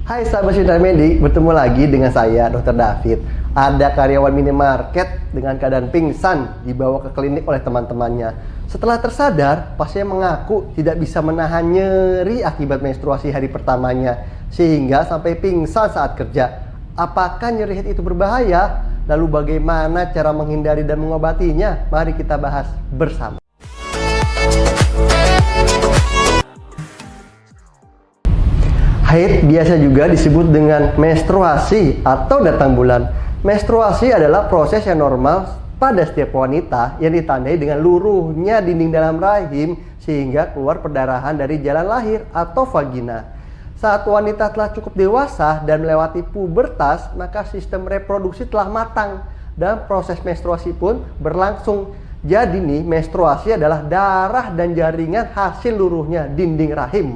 Hai sahabat Sinar Medik, bertemu lagi dengan saya Dr. David. Ada karyawan minimarket dengan keadaan pingsan dibawa ke klinik oleh teman-temannya. Setelah tersadar, pasien mengaku tidak bisa menahan nyeri akibat menstruasi hari pertamanya sehingga sampai pingsan saat kerja. Apakah nyeri head itu berbahaya? Lalu bagaimana cara menghindari dan mengobatinya? Mari kita bahas bersama. Haid biasa juga disebut dengan menstruasi atau datang bulan. Menstruasi adalah proses yang normal pada setiap wanita yang ditandai dengan luruhnya dinding dalam rahim sehingga keluar perdarahan dari jalan lahir atau vagina. Saat wanita telah cukup dewasa dan melewati pubertas, maka sistem reproduksi telah matang dan proses menstruasi pun berlangsung. Jadi nih, menstruasi adalah darah dan jaringan hasil luruhnya dinding rahim.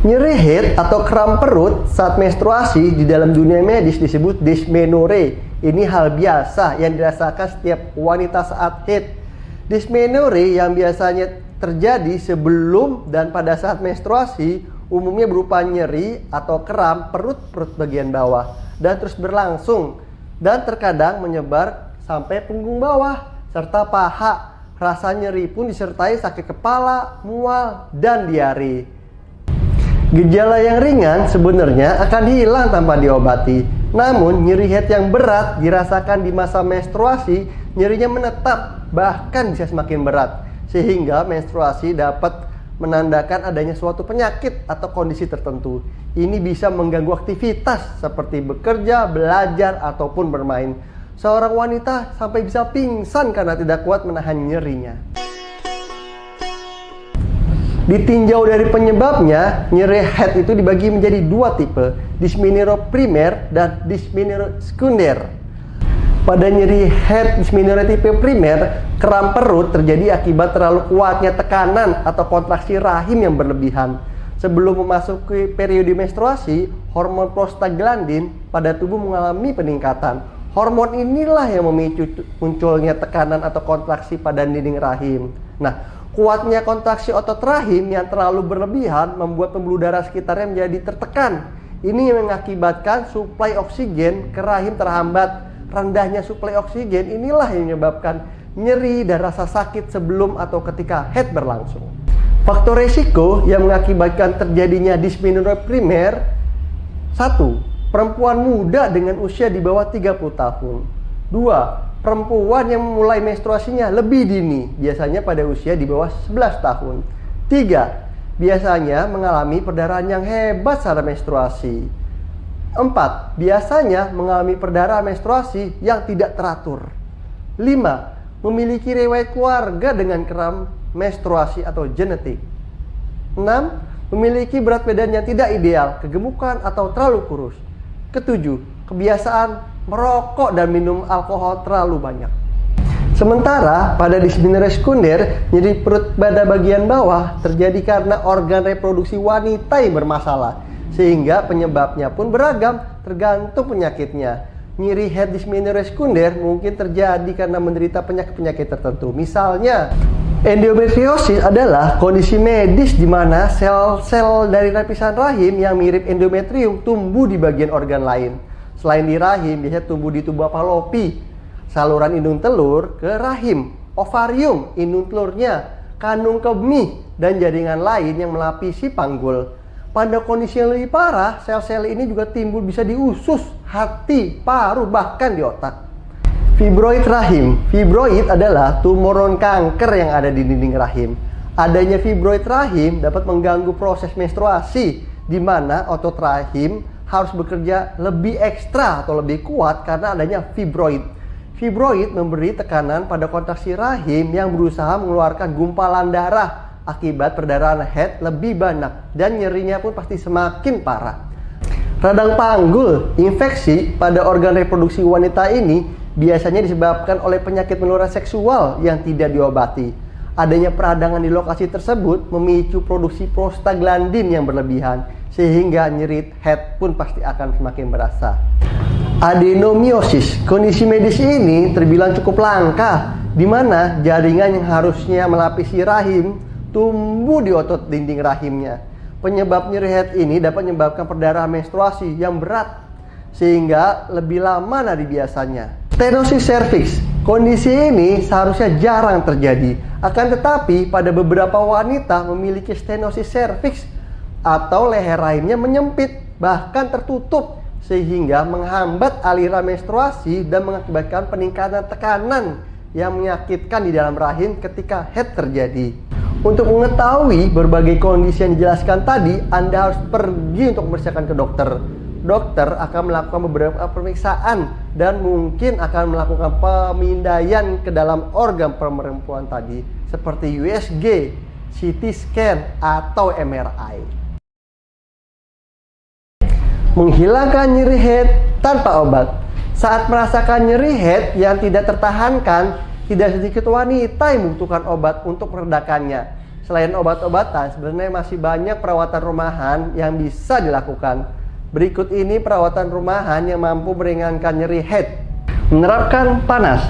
Nyeri head atau kram perut saat menstruasi di dalam dunia medis disebut dysmenorrhea. Ini hal biasa yang dirasakan setiap wanita saat haid. Dysmenorrhea yang biasanya terjadi sebelum dan pada saat menstruasi umumnya berupa nyeri atau kram perut bagian bawah dan terus berlangsung dan terkadang menyebar sampai punggung bawah serta paha. Rasa nyeri pun disertai sakit kepala, mual, dan diare. Gejala yang ringan sebenarnya akan hilang tanpa diobati. Namun nyeri head yang berat dirasakan di masa menstruasi, nyerinya menetap bahkan bisa semakin berat. Sehingga menstruasi dapat menandakan adanya suatu penyakit atau kondisi tertentu. Ini bisa mengganggu aktivitas seperti bekerja, belajar, ataupun bermain. Seorang wanita sampai bisa pingsan karena tidak kuat menahan nyerinya. Ditinjau dari penyebabnya, nyeri head itu dibagi menjadi dua tipe, dysmenorrhea primer dan dysmenorrhea sekunder. Pada nyeri head dysmenorrhea tipe primer, kram perut terjadi akibat terlalu kuatnya tekanan atau kontraksi rahim yang berlebihan. Sebelum memasuki periode menstruasi, hormon prostaglandin pada tubuh mengalami peningkatan. Hormon inilah yang memicu munculnya tekanan atau kontraksi pada dinding rahim. Nah, kuatnya kontraksi otot rahim yang terlalu berlebihan membuat pembuluh darah sekitarnya menjadi tertekan. Ini yang mengakibatkan suplai oksigen ke rahim terhambat. Rendahnya suplai oksigen inilah yang menyebabkan nyeri dan rasa sakit sebelum atau ketika haid berlangsung. Faktor resiko yang mengakibatkan terjadinya dysmenorrhea primer: 1. Perempuan muda dengan usia di bawah 30 tahun. 2. Perempuan yang memulai menstruasinya lebih dini, biasanya pada usia di bawah 11 tahun. 3. Biasanya mengalami perdarahan yang hebat saat menstruasi. 4. Biasanya mengalami perdarahan menstruasi yang tidak teratur. 5. Memiliki riwayat keluarga dengan kram menstruasi atau genetik. 6. Memiliki berat badan yang tidak ideal, kegemukan atau terlalu kurus. 7. Kebiasaan merokok dan minum alkohol terlalu banyak. Sementara pada dysmenorrhea sekunder, nyeri perut pada bagian bawah terjadi karena organ reproduksi wanita yang bermasalah, sehingga penyebabnya pun beragam tergantung penyakitnya. Nyeri head dysmenorrhea sekunder mungkin terjadi karena menderita penyakit-penyakit tertentu. Misalnya, endometriosis adalah kondisi medis di mana sel-sel dari lapisan rahim yang mirip endometrium tumbuh di bagian organ lain. Selain di rahim, biasanya tumbuh di tubuh Fallopi, saluran indung telur ke rahim, ovarium, indung telurnya, kandung kemih, dan jaringan lain yang melapisi panggul. Pada kondisi yang lebih parah, sel-sel ini juga timbul bisa di usus, hati, paru, bahkan di otak. Fibroid rahim. Fibroid adalah tumor non kanker yang ada di dinding rahim. Adanya fibroid rahim dapat mengganggu proses menstruasi, di mana otot rahim harus bekerja lebih ekstra atau lebih kuat karena adanya fibroid. Fibroid memberi tekanan pada kontraksi rahim yang berusaha mengeluarkan gumpalan darah. Akibat perdarahan head lebih banyak dan nyerinya pun pasti semakin parah. Radang panggul, infeksi pada organ reproduksi wanita ini biasanya disebabkan oleh penyakit menular seksual yang tidak diobati. Adanya peradangan di lokasi tersebut memicu produksi prostaglandin yang berlebihan, sehingga nyeri head pun pasti akan semakin berasa. Adenomiosis, kondisi medis ini terbilang cukup langka, di mana jaringan yang harusnya melapisi rahim tumbuh di otot dinding rahimnya. Penyebab nyeri head ini dapat menyebabkan perdarahan menstruasi yang berat sehingga lebih lama dari biasanya. Stenosis cervix. Kondisi ini seharusnya jarang terjadi. Akan tetapi pada beberapa wanita memiliki stenosis cervix atau leher rahimnya menyempit bahkan tertutup sehingga menghambat aliran menstruasi dan mengakibatkan peningkatan tekanan yang menyakitkan di dalam rahim ketika head terjadi. Untuk mengetahui berbagai kondisi yang dijelaskan tadi, Anda harus pergi untuk memeriksakan ke dokter. Dokter akan melakukan beberapa pemeriksaan dan mungkin akan melakukan pemindaian ke dalam organ perempuan tadi seperti USG, CT scan, atau MRI. Menghilangkan nyeri head tanpa obat. Saat merasakan nyeri head yang tidak tertahankan, tidak sedikit wanita yang membutuhkan obat untuk meredakannya. Selain obat-obatan, sebenarnya masih banyak perawatan rumahan yang bisa dilakukan. Berikut ini perawatan rumahan yang mampu meringankan nyeri head. Menerapkan panas.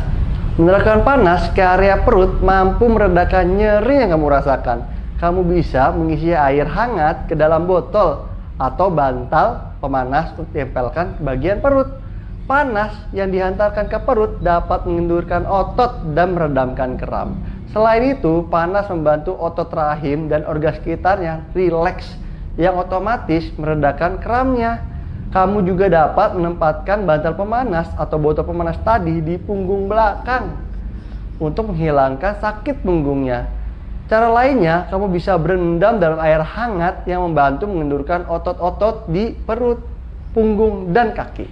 Menerapkan panas ke area perut mampu meredakan nyeri yang kamu rasakan. Kamu bisa mengisi air hangat ke dalam botol atau bantal pemanas untuk ditempelkan ke bagian perut. Panas yang dihantarkan ke perut dapat mengendurkan otot dan meredamkan kram. Selain itu, panas membantu otot rahim dan organ sekitarnya rileks, yang otomatis meredakan kramnya. Kamu juga dapat menempatkan bantal pemanas atau botol pemanas tadi di punggung belakang untuk menghilangkan sakit punggungnya. Cara lainnya, kamu bisa berendam dalam air hangat yang membantu mengendurkan otot-otot di perut, punggung, dan kaki.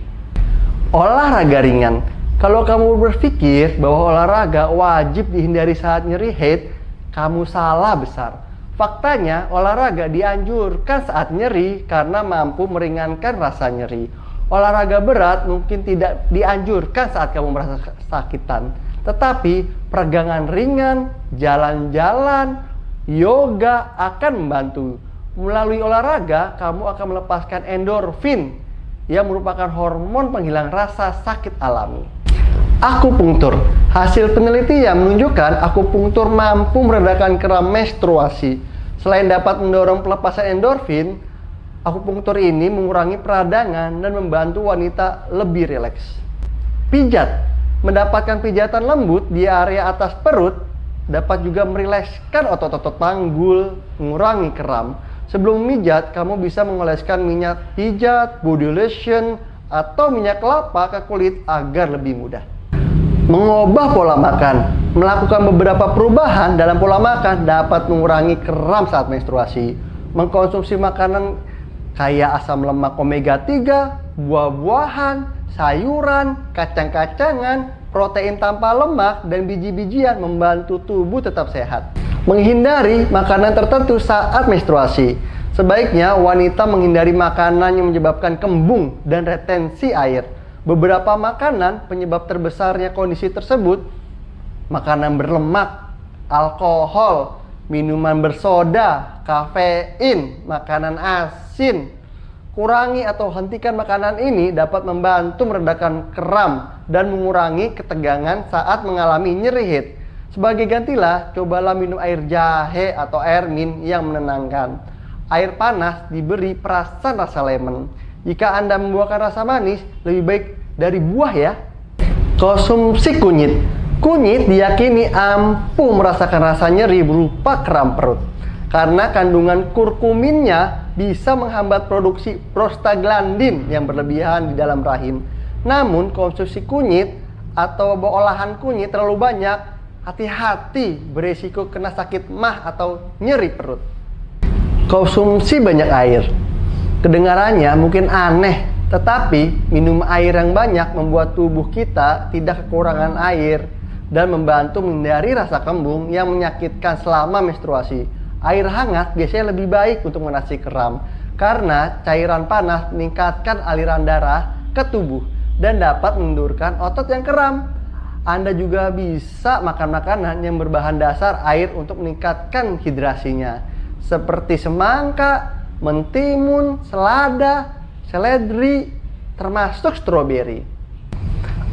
Olahraga ringan. Kalau kamu berpikir bahwa olahraga wajib dihindari saat nyeri head, kamu salah besar. Faktanya, olahraga dianjurkan saat nyeri karena mampu meringankan rasa nyeri. Olahraga berat mungkin tidak dianjurkan saat kamu merasa kesakitan. Tetapi, peregangan ringan, jalan-jalan, yoga akan membantu. Melalui olahraga, kamu akan melepaskan endorfin yang merupakan hormon penghilang rasa sakit alami. Akupunktur. Hasil penelitian menunjukkan akupunktur mampu meredakan kram menstruasi. Selain dapat mendorong pelepasan endorfin, akupunktur ini mengurangi peradangan dan membantu wanita lebih rileks. Pijat. Mendapatkan pijatan lembut di area atas perut dapat juga merilekskan otot-otot panggul, mengurangi kram. Sebelum memijat, kamu bisa mengoleskan minyak pijat, body lotion, atau minyak kelapa ke kulit agar lebih mudah. Mengubah pola makan. Melakukan beberapa perubahan dalam pola makan dapat mengurangi kram saat menstruasi. Mengkonsumsi makanan kaya asam lemak omega 3, buah-buahan, sayuran, kacang-kacangan, protein tanpa lemak, dan biji-bijian membantu tubuh tetap sehat. Menghindari makanan tertentu saat menstruasi. Sebaiknya wanita menghindari makanan yang menyebabkan kembung dan retensi air. Beberapa makanan penyebab terbesarnya kondisi tersebut: makanan berlemak, alkohol, minuman bersoda, kafein, makanan asin. Kurangi atau hentikan makanan ini dapat membantu meredakan kram dan mengurangi ketegangan saat mengalami nyeri head. Sebagai gantilah, cobalah minum air jahe atau air mint yang menenangkan. Air panas diberi perasan rasa lemon. Jika Anda membuahkan rasa manis, lebih baik dari buah ya. Konsumsi kunyit. Kunyit diyakini ampuh merasakan rasa nyeri berupa kram perut. Karena kandungan kurkuminnya bisa menghambat produksi prostaglandin yang berlebihan di dalam rahim. Namun konsumsi kunyit atau olahan kunyit terlalu banyak, hati-hati beresiko kena sakit mah atau nyeri perut. Konsumsi banyak air. Kedengarannya mungkin aneh, tetapi minum air yang banyak membuat tubuh kita tidak kekurangan air dan membantu menghindari rasa kembung yang menyakitkan selama menstruasi. Air hangat biasanya lebih baik untuk mengatasi kram karena cairan panas meningkatkan aliran darah ke tubuh dan dapat mengendurkan otot yang kram. Anda juga bisa makan makanan yang berbahan dasar air untuk meningkatkan hidrasinya, seperti semangka, mentimun, selada, seledri, termasuk stroberi.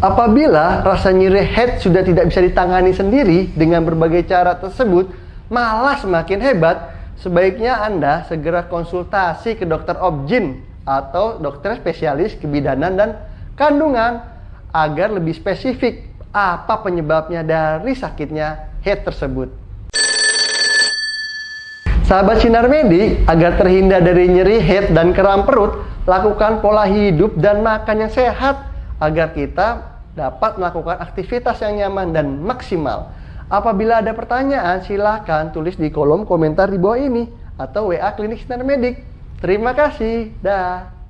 Apabila rasa nyeri head sudah tidak bisa ditangani sendiri dengan berbagai cara tersebut, malah semakin hebat, sebaiknya Anda segera konsultasi ke dokter obgyn atau dokter spesialis kebidanan dan kandungan agar lebih spesifik apa penyebabnya dari sakitnya head tersebut. Sahabat Sinar Medik, agar terhindar dari nyeri head dan kram perut, lakukan pola hidup dan makan yang sehat agar kita dapat melakukan aktivitas yang nyaman dan maksimal. Apabila ada pertanyaan, silakan tulis di kolom komentar di bawah ini atau WA Klinik Sinar Medik. Terima kasih. Dah.